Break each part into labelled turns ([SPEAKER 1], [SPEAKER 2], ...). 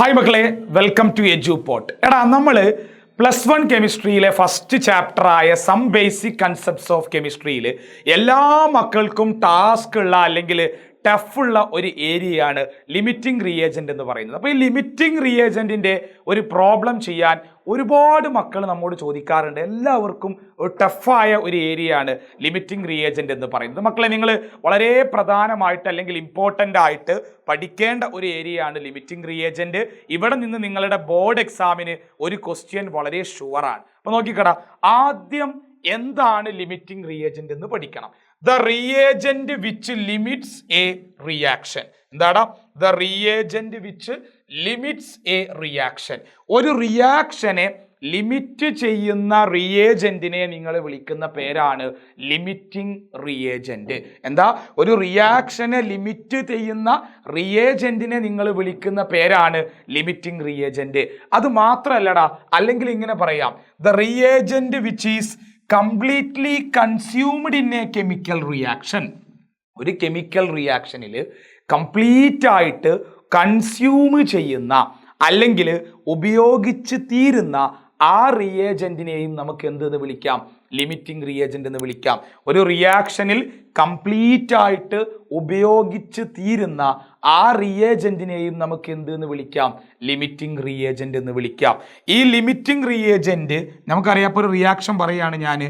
[SPEAKER 1] Hi മക്കളെ, welcome to Eduport. നമ്മൾ +1 കെമിസ്ട്രിയിലെ ഫസ്റ്റ് ചാപ്റ്ററായ സം ബേസിക് കൺസെപ്റ്റ്സ് ഓഫ് കെമിസ്ട്രിയിൽ എല്ലാ മക്കൾക്കും ടാസ്ക് ഉള്ള അല്ലെങ്കിൽ ടഫുള്ള ഒരു ഏരിയയാണ് ലിമിറ്റിംഗ് റിയേജന്റ് എന്ന് പറയുന്നത്. അപ്പോൾ ഈ ലിമിറ്റിംഗ് റിയേജന്റിന്റെ ഒരു പ്രോബ്ലം ചെയ്യാൻ ഒരുപാട് മക്കൾ നമ്മോട് ചോദിക്കാറുണ്ട്. എല്ലാവർക്കും ഒരു ടഫായ ഒരു ഏരിയയാണ് ലിമിറ്റിംഗ് റിയേജന്റ് എന്ന് പറയുന്നത്. മക്കളെ, നിങ്ങൾ വളരെ പ്രധാനമായിട്ട് അല്ലെങ്കിൽ ഇമ്പോർട്ടൻ്റ് ആയിട്ട് പഠിക്കേണ്ട ഒരു ഏരിയയാണ് ലിമിറ്റിംഗ് റിയേജന്റ്. ഇവിടെ നിന്ന് നിങ്ങളുടെ ബോർഡ് എക്സാമിന് ഒരു ക്വസ്റ്റ്യൻ വളരെ ഷുവറാണ്. അപ്പോൾ നോക്കിക്കടാ, ആദ്യം എന്താണ് ലിമിറ്റിംഗ് റിയേജന്റ് എന്ന് പഠിക്കണം. The reagent which limits a reaction. എന്താടാ? The reagent which limits a reaction. ഒരു റിയാക്ഷനെ ലിമിറ്റ് ചെയ്യുന്ന റിയേജന്റിനെ നിങ്ങൾ വിളിക്കുന്ന പേരാണ് ലിമിറ്റിംഗ് റിയേജന്റ്. എന്താ? ഒരു റിയാക്ഷനെ ലിമിറ്റ് ചെയ്യുന്ന റിയേജന്റിനെ നിങ്ങൾ വിളിക്കുന്ന പേരാണ് ലിമിറ്റിംഗ് റിയേജന്റ്. അത് മാത്രല്ലടാ, അല്ലെങ്കിൽ ഇങ്ങനെ പറയാം, the reagent which is completely consumed in A chemical reaction. ഒരു കെമിക്കൽ റിയാക്ഷനിൽ കംപ്ലീറ്റ് ആയിട്ട് കൺസ്യൂം ചെയ്യുന്ന അല്ലെങ്കിൽ ഉപയോഗിച്ച് തീരുന്ന ആ റിയേജന്റിനെയും നമുക്ക് എന്തെന്ന് വിളിക്കാം? ലിമിറ്റിംഗ് റിയേജന്റ് എന്ന് വിളിക്കാം. ഒരു റിയാക്ഷനിൽ കംപ്ലീറ്റ് ആയിട്ട് ഉപയോഗിച്ച് തീരുന്ന ആ റിയേജന്റിനെയും നമുക്ക് എന്തെന്ന് വിളിക്കാം? ലിമിറ്റിംഗ് റിയേജന്റ് എന്ന് വിളിക്കാം. ഈ ലിമിറ്റിംഗ് റിയേജന്റ് നമുക്കറിയാം. ഇപ്പോൾ ഒരു റിയാക്ഷൻ പറയുകയാണ് ഞാൻ,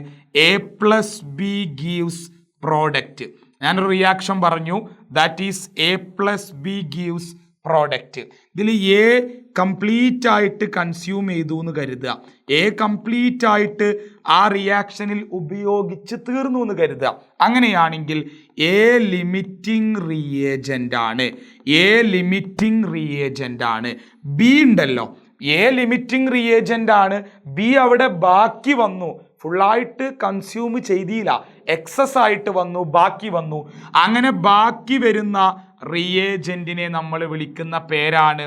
[SPEAKER 1] A+B ഗീവ്സ് പ്രോഡക്റ്റ്. ഞാനൊരു റിയാക്ഷൻ പറഞ്ഞു, that is A+B gives product. ഇതിൽ എ കംപ്ലീറ്റ് ആയിട്ട് കൺസ്യൂം ചെയ്തു എന്ന് കരുതുക. എ കംപ്ലീറ്റ് ആയിട്ട് ആ റിയാക്ഷനിൽ ഉപയോഗിച്ച് തീർന്നു എന്ന് കരുതുക. അങ്ങനെയാണെങ്കിൽ എ ലിമിറ്റിംഗ് റിയേജന്റ് ആണ്. എ ലിമിറ്റിംഗ് റിയേജന്റ് ആണ്. ബി ഉണ്ടല്ലോ, എ ലിമിറ്റിംഗ് റിയേജന്റ് ആണ്. ബി അവിടെ ബാക്കി വന്നു, ഫുള്ളായിട്ട് കൺസ്യൂം ചെയ്തില്ല, എക്സസ് ആയിട്ട് വന്നു, ബാക്കി വന്നു. അങ്ങനെ ബാക്കി വരുന്ന റിയേജന്റിനെ നമ്മൾ വിളിക്കുന്ന പേരാണ്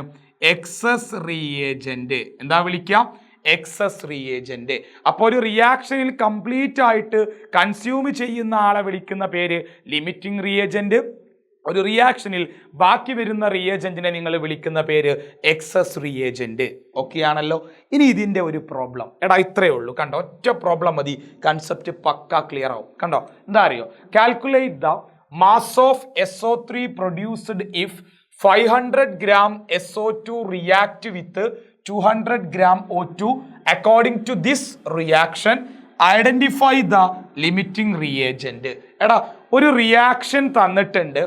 [SPEAKER 1] എക്സസ് റിയേജന്റ്. എന്താ വിളിക്കാം? Excess reagent. അപ്പോൾ ഒരു റിയാക്ഷനിൽ കംപ്ലീറ്റ് ആയിട്ട് കൺസ്യൂം ചെയ്യുന്ന ആളെ വിളിക്കുന്ന പേര് ലിമിറ്റിംഗ് റിയേജന്റ്. ഒരു റിയാക്ഷനിൽ ബാക്കി വരുന്ന റിയേജന്റിനെ നിങ്ങൾ വിളിക്കുന്ന പേര് എക്സസ് റിയേജന്റ്. ഓക്കെ ആണല്ലോ? ഇനി ഇതിന്റെ ഒരു പ്രോബ്ലം, ഇത്രയേ ഉള്ളൂ. കണ്ടോ? ഒറ്റ പ്രോബ്ലം മതി, കൺസെപ്റ്റ് പക്ക ക്ലിയർ ആവും. കണ്ടോ? എന്താ അറിയോ? Calculate the mass of SO3 produced if 500 gram SO2 react with 200 gram O2. According to this reaction identify the limiting reagent. ഒരു റിയാക്ഷൻ തന്നിട്ടുണ്ട്,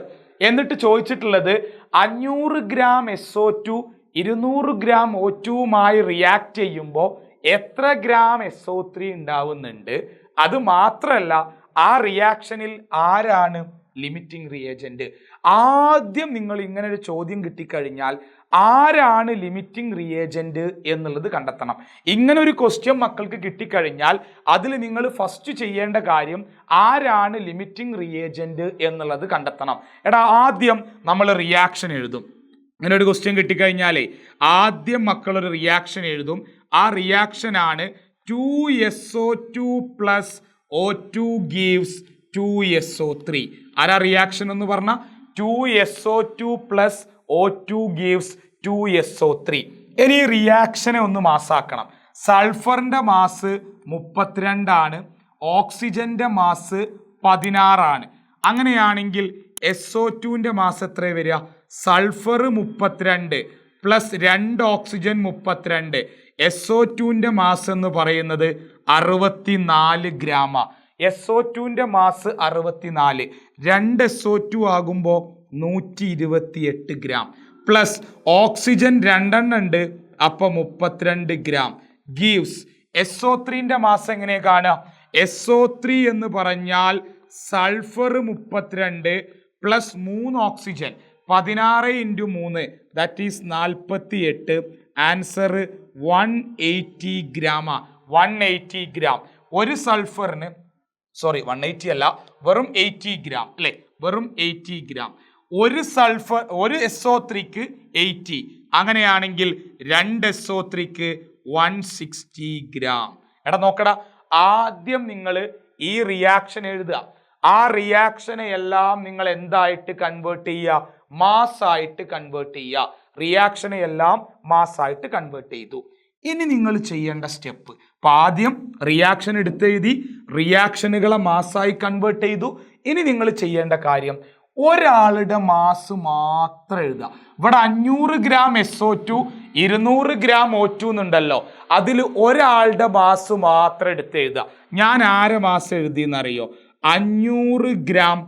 [SPEAKER 1] എന്നിട്ട് ചോദിച്ചിട്ടുള്ളത് 500 gram SO2 200 gram O2വുമായി റിയാക്ട് ചെയ്യുമ്പോൾ എത്ര ഗ്രാം SO3 ഉണ്ടാവുന്നുണ്ട്. അത് മാത്രമല്ല, ആ റിയാക്ഷനിൽ ആരാണ് ലിമിറ്റിംഗ് റിയേജന്റ്? ആദ്യം നിങ്ങൾ ഇങ്ങനെ ഒരു ചോദ്യം കിട്ടിക്കഴിഞ്ഞാൽ ആരാണ് ലിമിറ്റിംഗ് റിയേജന്റ് എന്നുള്ളത് കണ്ടെത്തണം. ഇങ്ങനെ ഒരു ക്വസ്റ്റ്യൻ മക്കൾക്ക് കിട്ടിക്കഴിഞ്ഞാൽ അതിൽ നിങ്ങൾ ഫസ്റ്റ് ചെയ്യേണ്ട കാര്യം ആരാണ് ലിമിറ്റിംഗ് റിയേജന്റ് എന്നുള്ളത് കണ്ടെത്തണം. ആദ്യം നമ്മൾ റിയാക്ഷൻ എഴുതും. ഇങ്ങനെ ഒരു ക്വസ്റ്റ്യൻ കിട്ടിക്കഴിഞ്ഞാലേ ആദ്യം മക്കളൊരു റിയാക്ഷൻ എഴുതും. ആ റിയാക്ഷൻ ആണ് 2SO2 + O2 ഗീവ്സ് 2SO3. ആരാ റിയാക്ഷൻ എന്ന് പറഞ്ഞാൽ 2SO2 + O2 ഗീവ്സ് 2SO3. ഇനി റിയാക്ഷനെ ഒന്ന് മാസാക്കണം. സൾഫറിന്റെ മാസ് 32 ആണ്, ഓക്സിജന്റെ മാസ് 16 ആണ്. അങ്ങനെയാണെങ്കിൽ SO2ന്റെ മാസ് എത്ര വരിക? Sulphur 32 + 2 oxygen 32. SO2ന്റെ മാസ് എന്ന് പറയുന്നത് 64 ഗ്രാമ. SO2ന്റെ മാസ് 64, 2 SO2 ആകുമ്പോൾ 128 ഗ്രാം, പ്ലസ് ഓക്സിജൻ 2 ഉണ്ട്, അപ്പൊ 32 ഗ്രാം ഗീവ്സ്. SO3ന്റെ മാസ് എങ്ങനെ കാണാം? SO3 എന്ന് പറഞ്ഞാൽ sulphur 32 + 3 oxygen, 16 × 3 that is 48. Answer 180 ഗ്രാമ. 180 ഗ്രാം. ഒരു സൾഫറിന് 180 അല്ല, വെറും 80 ഗ്രാം അല്ലെ? വെറും 80 ഗ്രാം. ഒരു സൾഫർ, ഒരു SO3ക്ക് 80. അങ്ങനെയാണെങ്കിൽ 2 SO3ക്ക് 160 ഗ്രാം. നോക്കടാ, ആദ്യം നിങ്ങൾ ഈ റിയാക്ഷൻ എഴുതുക. ആ റിയാക്ഷനെ എല്ലാം നിങ്ങൾ എന്തായിട്ട് കൺവേർട്ട് ചെയ്യുക? മാസ് ആയിട്ട് കൺവേർട്ട് ചെയ്യുക. റിയാക്ഷനെ എല്ലാം മാസ്സായിട്ട് കൺവേർട്ട് ചെയ്തു. ഇനി നിങ്ങൾ ചെയ്യേണ്ട സ്റ്റെപ്പ്, അപ്പം ആദ്യം റിയാക്ഷൻ എടുത്തെഴുതി, റിയാക്ഷനുകളെ മാസ്സായി കൺവേർട്ട് ചെയ്തു. ഇനി നിങ്ങൾ ചെയ്യേണ്ട കാര്യം ഒരാളുടെ മാസ് മാത്രം എഴുതുക. ഇവിടെ 500 ഗ്രാം SO2 200 ഗ്രാം O2 എന്നുണ്ടല്ലോ, അതിൽ ഒരാളുടെ മാസ് മാത്രം എടുത്ത് എഴുതുക. ഞാൻ ആരെ മാസ് എഴുതിയെന്നറിയോ? 500 ഗ്രാം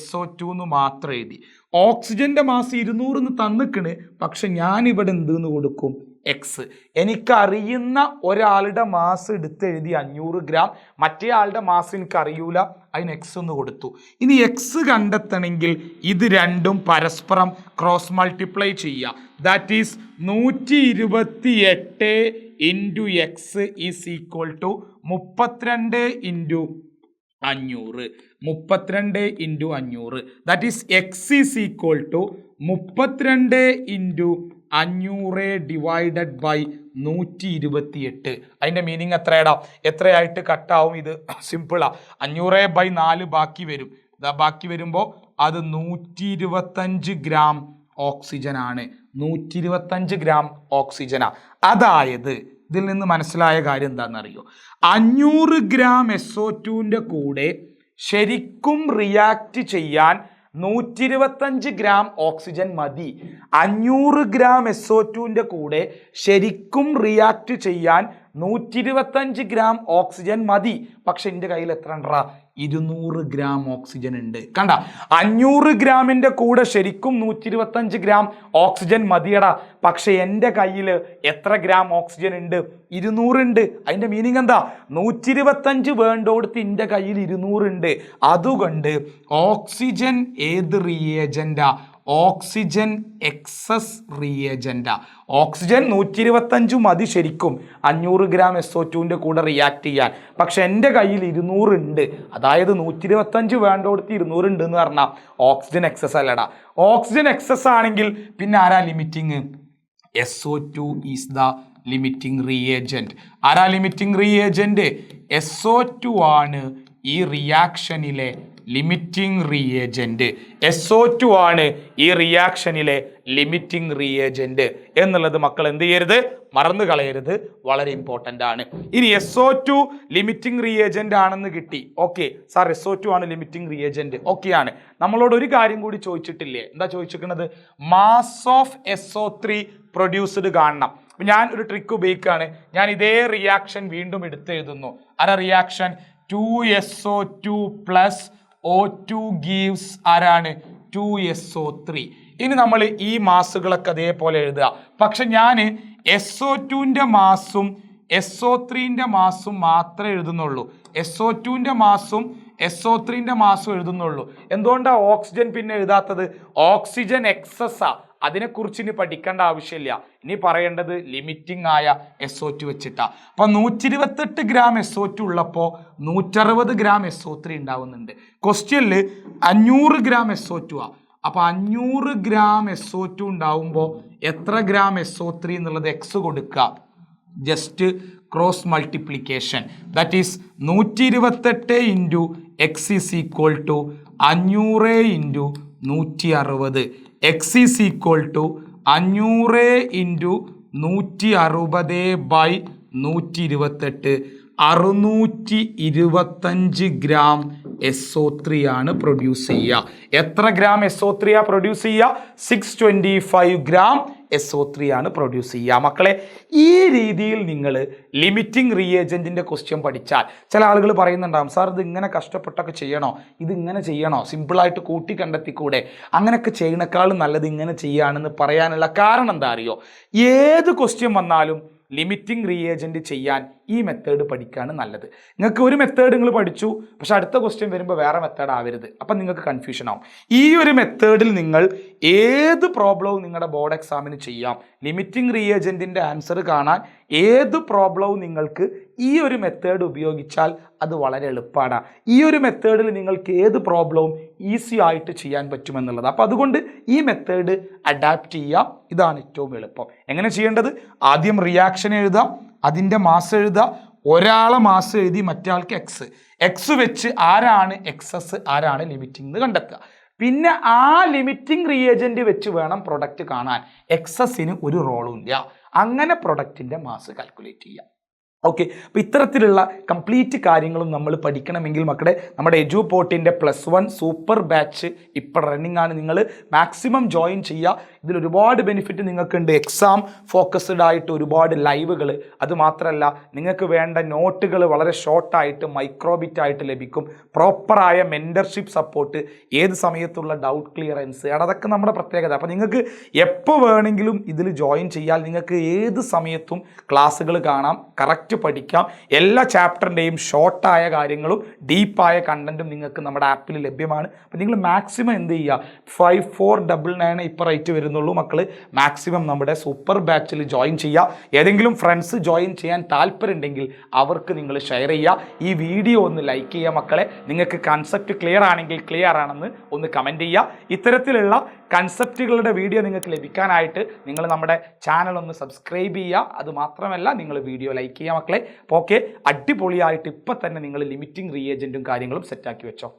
[SPEAKER 1] SO2 എന്ന് മാത്രം എഴുതി. ഓക്സിജന്റെ മാസ് 200 എന്ന് തന്നിക്കണ്, പക്ഷെ ഞാൻ ഇവിടെ എന്തെന്ന് കൊടുക്കും? എക്സ്. എനിക്കറിയുന്ന ഒരാളുടെ മാസ് എടുത്തെഴുതി 500 ഗ്രാം, മറ്റേ ആളുടെ മാസ് എനിക്ക് അറിയൂല, അതിന് എക്സ് എന്ന് കൊടുത്തു. ഇനി എക്സ് കണ്ടെത്തണമെങ്കിൽ ഇത് രണ്ടും പരസ്പരം ക്രോസ് മൾട്ടിപ്ലൈ ചെയ്യുക. That is 128 into x is equal to 32 into 500. 32 into 500 that is x is equal to 32 into 500 divided by 128. അതിൻ്റെ മീനിങ് എത്രയായിട്ട് കട്ടാവും? ഇത് സിമ്പിളാ. 500/4 ബാക്കി വരും. ബാക്കി വരുമ്പോൾ അത് 125 ഗ്രാം ഓക്സിജൻ ആണ്. 125 ഗ്രാം ഓക്സിജനാ. അതായത് ഇതിൽ നിന്ന് മനസ്സിലായ കാര്യം എന്താണെന്നറിയോ? 500 ഗ്രാം SO2ൻ്റെ കൂടെ ശരിക്കും റിയാക്ട് ചെയ്യാൻ 125 ഗ്രാം ഓക്സിജൻ മതി. 500 ഗ്രാം SO2ൻ്റെ കൂടെ ശരിക്കും റിയാക്ട് ചെയ്യാൻ 125 ഗ്രാം ഓക്സിജൻ മതി. പക്ഷെ എൻ്റെ കയ്യിൽ എത്ര ഉണ്ടാ? 200 ഗ്രാം ഓക്സിജൻ ഉണ്ട്. കണ്ട, 500 ഗ്രാമിൻ്റെ കൂടെ ശരിക്കും 125 ഗ്രാം ഓക്സിജൻ മതിയടാ. പക്ഷെ എൻ്റെ കയ്യിൽ എത്ര ഗ്രാം ഓക്സിജൻ ഉണ്ട്? 200 ഉണ്ട്. അതിൻ്റെ മീനിങ് എന്താ? 125 വേണ്ടോടത്ത് എൻ്റെ കയ്യിൽ 200 ഉണ്ട്. അതുകൊണ്ട് ഓക്സിജൻ ഏത് റിയേജൻ്റാ? ഓക്സിജൻ എക്സസ് റിയേജൻ്റാ. ഓക്സിജൻ 125 മതി ശരിക്കും 500 ഗ്രാം SO2ൻ്റെ കൂടെ റിയാക്ട് ചെയ്യാൻ. പക്ഷെ എൻ്റെ കയ്യിൽ 200 ഉണ്ട്. അതായത് 125 വേണ്ടോടത്ത് 200 ഉണ്ട് എന്ന് പറഞ്ഞാൽ ഓക്സിജൻ എക്സസ് അല്ലടാ. ഓക്സിജൻ എക്സസ് ആണെങ്കിൽ പിന്നെ ആരാ limiting? SO2 is the limiting reagent. ആരാ ലിമിറ്റിംഗ് റിയേജന്റ്? SO2 ആണ് ഈ റിയാക്ഷനിലെ ലിമിറ്റിംഗ് റിയേജന്റ്. SO2 ആണ് ഈ റിയാക്ഷനിലെ ലിമിറ്റിംഗ് റിയേജന്റ് എന്നുള്ളത് മക്കൾ എന്ത് ചെയ്യരുത്? മറന്നു കളയരുത്. വളരെ ഇമ്പോർട്ടൻ്റ് ആണ്. ഇനി SO2 ലിമിറ്റിംഗ് റിയേജന്റ് ആണെന്ന് കിട്ടി. ഓക്കെ സാർ, SO2 ആണ് ലിമിറ്റിംഗ് റിയേജന്റ്. ഓക്കെ ആണ്. നമ്മളോട് ഒരു കാര്യം കൂടി ചോദിച്ചിട്ടില്ലേ? എന്താ ചോദിച്ചിരിക്കുന്നത്? മാസ് ഓഫ് SO3 പ്രൊഡ്യൂസ്ഡ് കാണണം. ഞാൻ ഒരു ട്രിക്ക് ഉപയോഗിക്കുകയാണ്. ഞാൻ ഇതേ റിയാക്ഷൻ വീണ്ടും എടുത്തെഴുതുന്നു. ആരാ reaction? 2SO2 plus O2 gives ആരാണ്? 2SO3. ഇനി നമ്മൾ ഈ മാസുകളൊക്കെ അതേപോലെ എഴുതുക. പക്ഷെ ഞാൻ SO2ൻ്റെ മാസും SO3ൻ്റെ മാസും മാത്രമേ എഴുതുന്നുള്ളൂ. SO2ൻ്റെ മാസും SO3ൻ്റെ മാസും എഴുതുന്നുള്ളൂ. എന്തുകൊണ്ടാണ് ഓക്സിജൻ പിന്നെ എഴുതാത്തത്? ഓക്സിജൻ എക്സസ്സാ. അതിനെക്കുറിച്ച് ഇനി പഠിക്കേണ്ട ആവശ്യമില്ല. ഇനി പറയേണ്ടത് ലിമിറ്റിംഗ് ആയ SO2 വെച്ചിട്ടാ. അപ്പൊ 128 ഗ്രാം SO2 ഉള്ളപ്പോൾ 160 ഗ്രാം SO3 ഉണ്ടാവുന്നുണ്ട്. ക്വസ്റ്റ്യനിൽ 500 ഗ്രാം SO2 ആ. അപ്പൊ 500 ഗ്രാം SO2 ഉണ്ടാവുമ്പോൾ എത്ര ഗ്രാം SO3 എന്നുള്ളത് എക്സ് കൊടുക്കുക. Just cross multiplication. That is 128 into x is equal to 500 into 160. X is equal to 500 into 160/128. 625 gram SO3 ആണ് പ്രൊഡ്യൂസ് ചെയ്യുക. എത്ര ഗ്രാം SO3 ആ പ്രൊഡ്യൂസ് ചെയ്യുക? 625 ഗ്രാം SO3 ആണ് പ്രൊഡ്യൂസ് ചെയ്യുക. മക്കളെ, ഈ രീതിയിൽ നിങ്ങൾ ലിമിറ്റിംഗ് റിയേജന്റിന്റെ ക്വസ്റ്റ്യൻ പഠിച്ചാൽ, ചില ആളുകൾ പറയുന്നുണ്ടാകും, സാർ ഇത് ഇങ്ങനെ കഷ്ടപ്പെട്ടൊക്കെ ചെയ്യണോ? ഇത് ഇങ്ങനെ ചെയ്യണോ? സിമ്പിളായിട്ട് കൂട്ടി കണ്ടെത്തിക്കൂടെ? അങ്ങനെയൊക്കെ ചെയ്യണേക്കാളും നല്ലത് ഇങ്ങനെ ചെയ്യുകയാണെന്ന് പറയാനുള്ള കാരണം എന്താ അറിയോ? ഏത് ക്വസ്റ്റ്യൻ വന്നാലും ലിമിറ്റിംഗ് റിയേജന്റ് ചെയ്യാൻ ഈ മെത്തേഡ് പഠിക്കുകയാണ് നല്ലത്. നിങ്ങൾക്ക് ഒരു മെത്തേഡ് നിങ്ങൾ പഠിച്ചു, പക്ഷെ അടുത്ത ക്വസ്റ്റ്യൻ വരുമ്പോൾ വേറെ മെത്തേഡ് ആവരുത്. അപ്പം നിങ്ങൾക്ക് കൺഫ്യൂഷൻ ആവും. ഈ ഒരു മെത്തേഡിൽ നിങ്ങൾ ഏത് പ്രോബ്ലവും നിങ്ങളുടെ ബോർഡ് എക്സാമിന് ചെയ്യാം. ലിമിറ്റിംഗ് റിയേജന്റിന്റെ ആൻസർ കാണാൻ ഏത് പ്രോബ്ലവും നിങ്ങൾക്ക് ഈ ഒരു മെത്തേഡ് ഉപയോഗിച്ചാൽ അത് വളരെ എളുപ്പമാണ്. ഈ ഒരു മെത്തേഡിൽ നിങ്ങൾക്ക് ഏത് പ്രോബ്ലവും ഈസി ആയിട്ട് ചെയ്യാൻ പറ്റുമെന്നുള്ളത്. അപ്പം അതുകൊണ്ട് ഈ മെത്തേഡ് അഡാപ്റ്റ് ചെയ്യാം. ഇതാണ് ഏറ്റവും എളുപ്പം. എങ്ങനെ ചെയ്യേണ്ടത്? ആദ്യം റിയാക്ഷൻ എഴുതാം, അതിൻ്റെ മാസ് എഴുതുക. ഒരാളെ മാസ് എഴുതി മറ്റേ ആൾക്ക് എക്സ് വെച്ച് ആരാണ് എക്സസ് ആരാണ് ലിമിറ്റിംഗ് എന്ന് കണ്ടെത്തുക. പിന്നെ ആ ലിമിറ്റിംഗ് റിയേജൻറ്റ് വെച്ച് വേണം പ്രൊഡക്റ്റ് കാണാൻ. എക്സസിന് ഒരു റോളും ഇല്ല. അങ്ങനെ പ്രൊഡക്റ്റിൻ്റെ മാസ് കാൽക്കുലേറ്റ് ചെയ്യാം. ഓക്കെ, അപ്പോൾ ഇത്തരത്തിലുള്ള കംപ്ലീറ്റ് കാര്യങ്ങളും നമ്മൾ പഠിക്കണമെങ്കിൽ മക്കളെ നമ്മുടെ എജുപോർട്ടിൻ്റെ +1 സൂപ്പർ ബാച്ച് ഇപ്പോൾ റണ്ണിങ് ആണ്. നിങ്ങൾ മാക്സിമം ജോയിൻ ചെയ്യുക. ഇതിൽ ഒരുപാട് ബെനിഫിറ്റ് നിങ്ങൾക്കുണ്ട്. എക്സാം ഫോക്കസ്ഡ് ആയിട്ട് ഒരുപാട് ലൈവുകൾ, അതുമാത്രമല്ല നിങ്ങൾക്ക് വേണ്ട നോട്ടുകൾ വളരെ ഷോർട്ടായിട്ട് മൈക്രോബിറ്റ് ആയിട്ട് ലഭിക്കും. പ്രോപ്പറായ മെൻറ്റർഷിപ്പ് സപ്പോർട്ട്, ഏത് സമയത്തുള്ള ഡൗട്ട് ക്ലിയറൻസ്, അതൊക്കെ നമ്മുടെ പ്രത്യേകത. അപ്പോൾ നിങ്ങൾക്ക് എപ്പോൾ വേണമെങ്കിലും ഇതിൽ ജോയിൻ ചെയ്യാൻ, നിങ്ങൾക്ക് ഏത് സമയത്തും ക്ലാസ്സുകൾ കാണാം, കറക്റ്റ് പഠിക്കാം. എല്ലാ ചാപ്റ്ററിൻ്റെയും ഷോർട്ടായ കാര്യങ്ങളും ഡീപ്പായ കണ്ടന്റും നിങ്ങൾക്ക് നമ്മുടെ ആപ്പിൽ ലഭ്യമാണ്. അപ്പോൾ നിങ്ങൾ മാക്സിമം എന്ത് ചെയ്യുക, 5499 ഇപ്പോൾ റേറ്റ് വരുന്നുള്ളൂ മക്കൾ. മാക്സിമം നമ്മുടെ സൂപ്പർ ബാച്ചിൽ ജോയിൻ ചെയ്യുക. ഏതെങ്കിലും ഫ്രണ്ട്സ് ജോയിൻ ചെയ്യാൻ താല്പര്യമുണ്ടെങ്കിൽ അവർക്ക് നിങ്ങൾ ഷെയർ ചെയ്യുക. ഈ വീഡിയോ ഒന്ന് ലൈക്ക് ചെയ്യുക മക്കളെ. നിങ്ങൾക്ക് കൺസെപ്റ്റ് ക്ലിയർ ആണെങ്കിൽ ക്ലിയർ ആണെന്ന് ഒന്ന് കമൻറ്റ് ചെയ്യുക. ഇത്തരത്തിലുള്ള കൺസെപ്റ്റുകളുടെ വീഡിയോ നിങ്ങൾക്ക് ലഭിക്കാനായിട്ട് നിങ്ങൾ നമ്മുടെ ചാനൽ ഒന്ന് സബ്സ്ക്രൈബ് ചെയ്യുക. അതുമാത്രമല്ല നിങ്ങൾ വീഡിയോ ലൈക്ക് ചെയ്യുക മക്കളെ. അപ്പോൾ ഓക്കെ, അടിപൊളിയായിട്ട് ഇപ്പം തന്നെ നിങ്ങൾ ലിമിറ്റിംഗ് റിയേജൻറ്റും കാര്യങ്ങളും സെറ്റാക്കി വെച്ചോ.